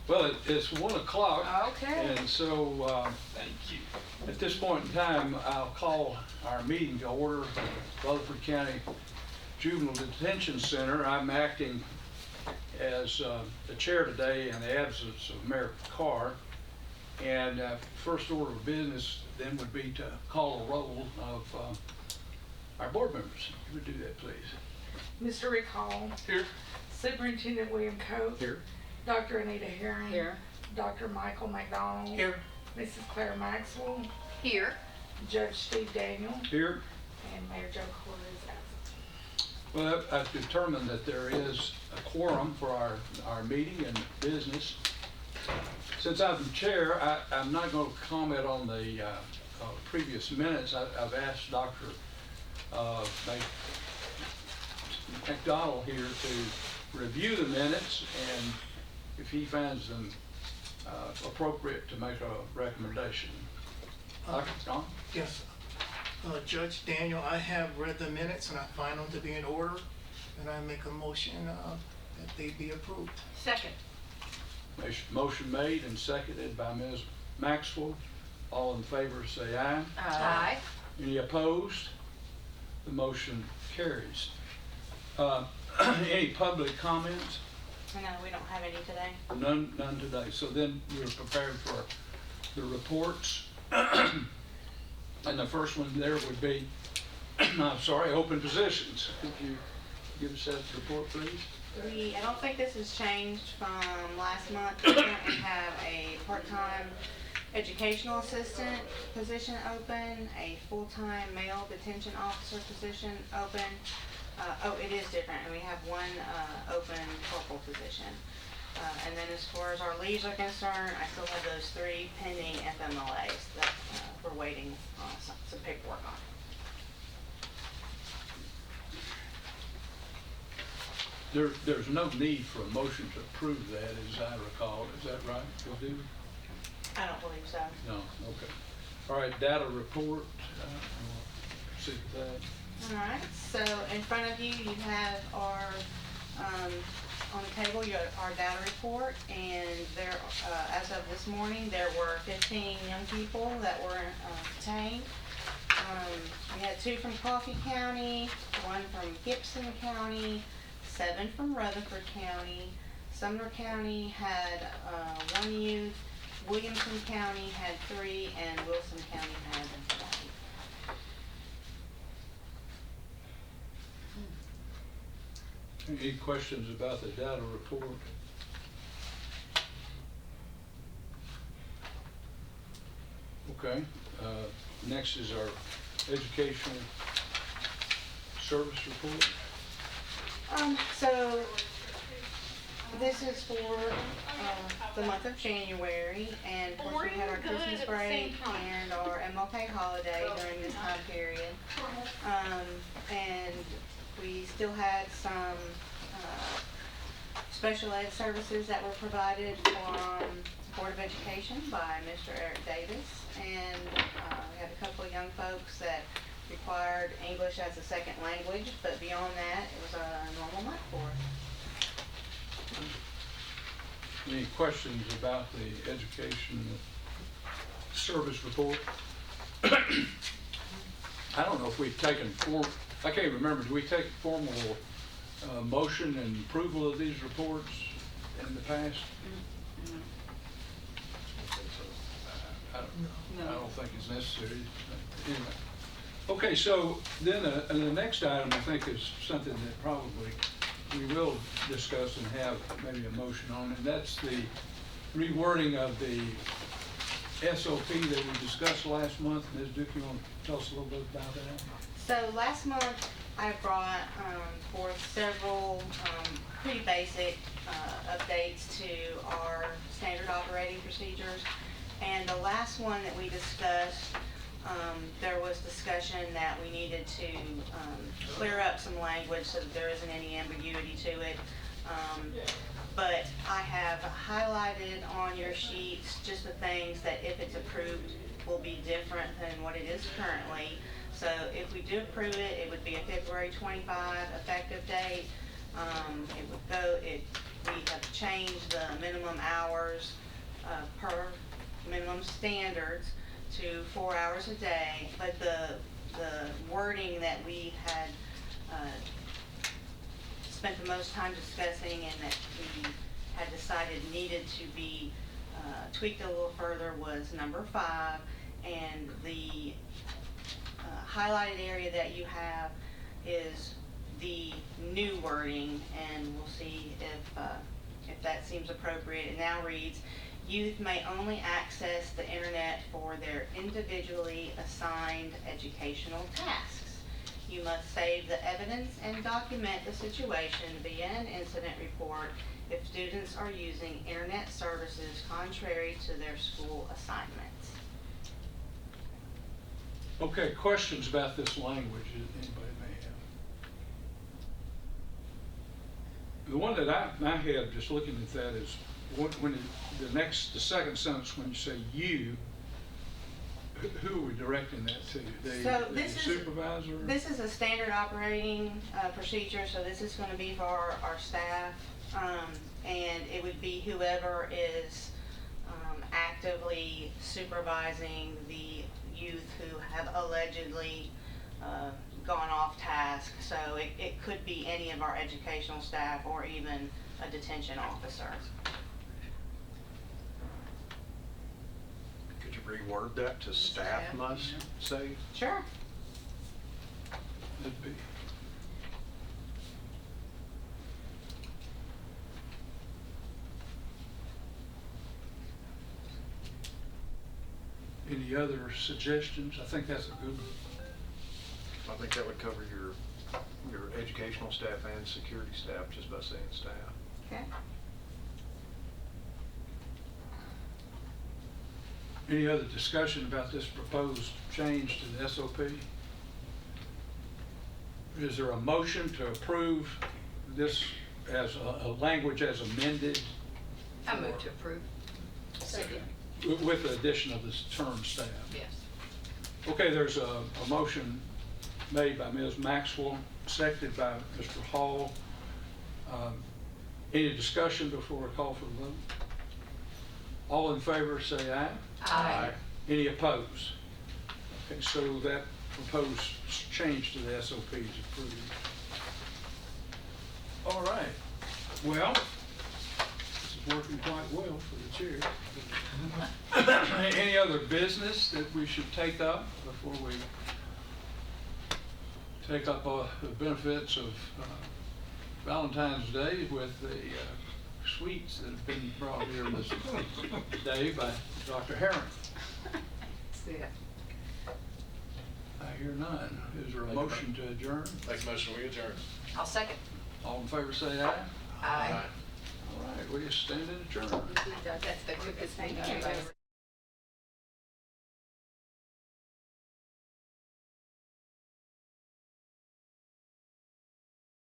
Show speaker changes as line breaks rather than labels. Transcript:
Well, it's 1 o'clock.
Okay.
And so
Thank you.
at this point in time, I'll call our meeting to order. Rutherford County Juvenile Detention Center. I'm acting as the chair today in the absence of Mayor Carr. And first order of business then would be to call a roll of our board members. You would do that, please.
Mr. Rick Hall.
Here.
Superintendent William Cope.
Here.
Dr. Anita Herring.
Here.
Dr. Michael McDonald.
Here.
Mrs. Claire Maxwell.
Here.
Judge Steve Daniel.
Here.
And Mayor Joe Corder is absent.
Well, I've determined that there is a quorum for our meeting and business. Since I'm the chair, I'm not going to comment on the previous minutes. I've asked Dr. McDonald here to review the minutes, and if he finds them appropriate, to make a recommendation. Dr. McDonald?
Yes. Judge Daniel, I have read the minutes and I find them to be in order, and I make a motion that they be approved.
Second.
Motion made and seconded by Ms. Maxwell. All in favor say aye.
Aye.
Any opposed? The motion carries. Any public comments?
No, we don't have any today.
None today. So then we're prepared for the reports. And the first one there would be, I'm sorry, open positions. Could you give us that report, please?
I don't think this has changed from last month. We currently have a part-time educational assistant position open, a full-time male detention officer position open. Oh, it is different, and we have one open corporal position. And then as far as our leaves are concerned, I still have those 3 pending FMLAs that we're waiting on some paperwork on.
There's no need for a motion to approve that, as I recall. Is that right? We'll do?
I don't believe so.
No, okay. All right, data report. See that.
All right, so in front of you, you have our, on the table, you have our data report, and there, as of this morning, there were 15 young people that were detained. We had 2 from Coffee County, 1 from Gibson County, 7 from Rutherford County. Sumner County had 1 youth, Williamson County had 3, and Wilson County had 1.
Any questions about the data report? Okay. Next is our educational service report.
So this is for the month of January, and of course we had our Christmas break and our MLK holiday during this time period. And we still had some special ed services that were provided from Board of Education by Mr. Eric Davis, and we had a couple of young folks that required English as a second language, but beyond that, it was a normal month for us.
Any questions about the education service report? I don't know if we've taken I can't remember, do we take formal motion and approval of these reports in the past? I don't think it's necessary. Anyway. Okay, so then the next item I think is something that probably we will discuss and have maybe a motion on, and that's the rewording of the SOP that we discussed last month. Ms. Duke, you want to tell us a little bit about that?
So last month I brought forth several pretty basic updates to our standard operating procedures. And the last one that we discussed, there was discussion that we needed to clear up some language so that there isn't any ambiguity to it. But I have highlighted on your sheets just the things that, if it's approved, will be different than what it is currently. So if we do approve it, it would be a February 25 effective date. We have changed the minimum hours per minimum standards to 4 hours a day, but the wording that we had spent the most time discussing and that we had decided needed to be tweaked a little further was number 5, and the highlighted area that you have is the new wording, and we'll see if that seems appropriate. It now reads, youth may only access the internet for their individually assigned educational tasks. You must save the evidence and document the situation via an incident report if students are using internet services contrary to their school assignments.
Okay, questions about this language that anybody may have? The one that I had just looking at that is when the second sentence, when you say you, who are we directing that to? The supervisor?
This is a standard operating procedure, so this is going to be for our staff, and it would be whoever is actively supervising the youth who have allegedly gone off task. So it could be any of our educational staff or even a detention officer.
Could you reword that to staff must say?
Sure.
That'd be. Any other suggestions? I think that's a good one.
I think that would cover your educational staff and security staff just by saying staff.
Okay.
Any other discussion about this proposed change to the SOP? Is there a motion to approve this as a language as amended?
I move to approve. Second.
With the addition of this term staff?
Yes.
Okay, there's a motion made by Ms. Maxwell, seconded by Mr. Hall. Any discussion before I call for the vote? All in favor say aye.
Aye.
Any opposed? Okay, so that proposed change to the SOP is approved. All right. Well, this is working quite well for the chair. Any other business that we should take up before we take up the benefits of Valentine's Day with the sweets that have been brought here this day by Dr. Herring?
See ya.
I hear none. Is there a motion to adjourn?
Make a motion, we adjourn.
I'll second.
All in favor say aye.
Aye.
All right, we stand adjourned.
That's the quickest thing to do.